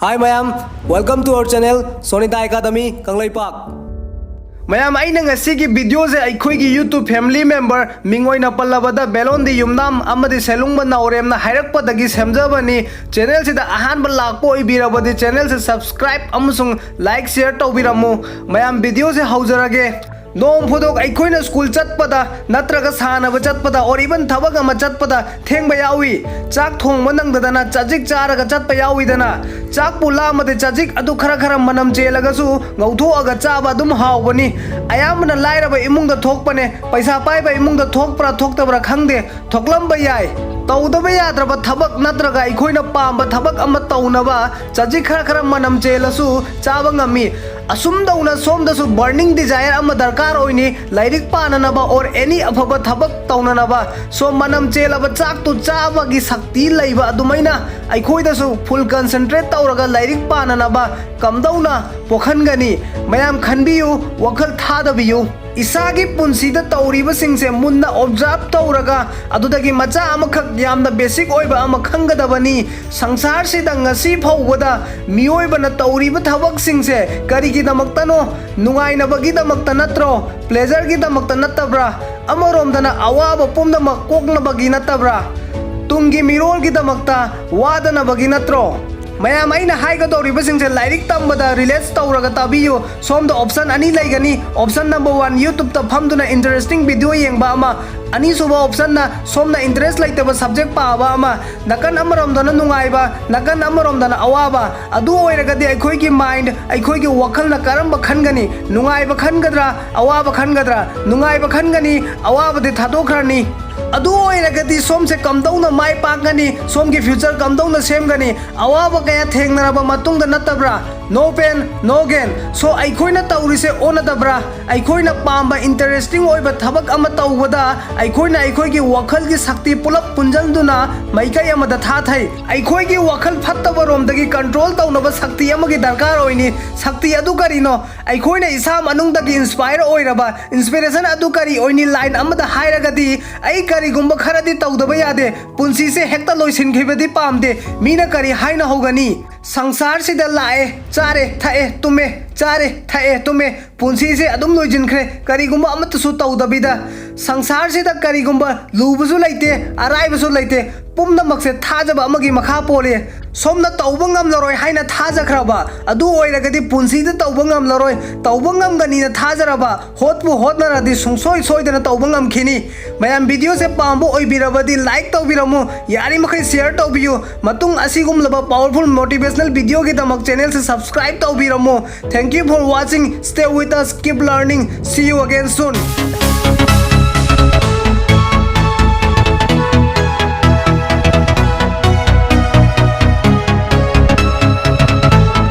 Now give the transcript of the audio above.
Hi mayam, welcome to our channel Sonita Academy Kanglaipak. Mayam aina ngasigi video se aikhoigi YouTube family member mingoina pallabada belon di yumnam amadi selungba nauremna hairakpadagi semjabani channel sida ahanba lakpo ibirabadi channel se subscribe amusung like share tawbiramu mayam video se haujarage Dom Fodok Aikoina school chatpada, Natraga Sana chatpada, or even Tabagama chatpada, Teng Bayawi, Chak Tong Manang Dana, Chajik Charaga Chatpayawi Dana, Chak Pulama the Chajik Adukarakara Manam Jelagasu, Gautu Agachaba Dum Hawani, I am in a light of Imung the Tokpane, Paisa Pai by Imung the Tokpra Toktabra Hangde, Toklam Bayai. Taudabaya but Tabak Natraga, Ikoina Pam, but Tabak Amataunava, Chajikara Manam Jelasu, Chavangami, Asumda una Somdasu burning desire Amadarkar oini, Lyric Pananaba or any of a Tabak Taunanaba, so Manam Chela but Chak to Chavagi Sakti Laiva Dumaina, Ikoidasu, full concentrate Tauraga, Lyric Pananaba, Kamdauna, Pokhangani, Mayam Khanbiyu, Wakal Thadabiyu. Isagi punsida tauriba singse munna observe tauraga adudagi macha amakhak yamna basic oiba amakhangadabani sangsar sida ngasi phawbada miyoibana tauriba thabak singse karigi damaktano nungainabagi damakta natro pleasure gi damakta natabra amaromdana awaba pumnamak koknabagi natabra tungi mirol gi damakta wadanabagi natro Mayam aina haiga doriba singse lyric tambada relates tauraga tabiyo som the option ani laigani option number 1 YouTube ta phamduna interesting video yengba ama ani suba option na somna interest laitaba subject paaba ama nakan amarom dana nungaiba nakan amarom dana awaba adu oiragadi aikoi gi mind aikoi gi wakhal na karamba khangani nungaiba khangadra awaba khangadra nungaiba khangani awaba de thadokhrani adu oiragadi som se kamdauna mai pangani som gi future kamdauna semgani awaba kaya thengnaraba matungda natabra no pain no gain so aikoina taurise onadabra aikoina pamba interesting oiba thabak ama tawbada aikoina aikoigi wakhal gi sakti pulap punjalduna maikai amada tha thai aikoigi wakhal phattaba romdagi control tawnaba sakti amagi darkar oini sakti adu karino aikoina isa manungdagi inspire oiraba inspiration adu kari oini line amada hairagadi ai kari gumba kharadi tawdaba yade punsi se hekta loisin khibadi pamde mina kari haina hogani sangsar sida lae chare thae tume chare thae tume punsi se adum loijin khre kari gumba amat su tawdabida sangsar sida kari gumba lubusu laite arai busu laite pumna makse thajaba amagi makha pole somna tawbangam laroi haina thajakraba adu oiragadi punsi da tawbangam laroi tawbangam gani na thajaraba hotpu hotnaradi sungsoi soidana tawbangam khini mayam video se pambo oibirabadi like tawbiramu yari makhai share tawbiyu matung asigum laba powerful motivational video ki damak channel se subscribe tawbiramu thank you for watching stay with us keep learning see you again soon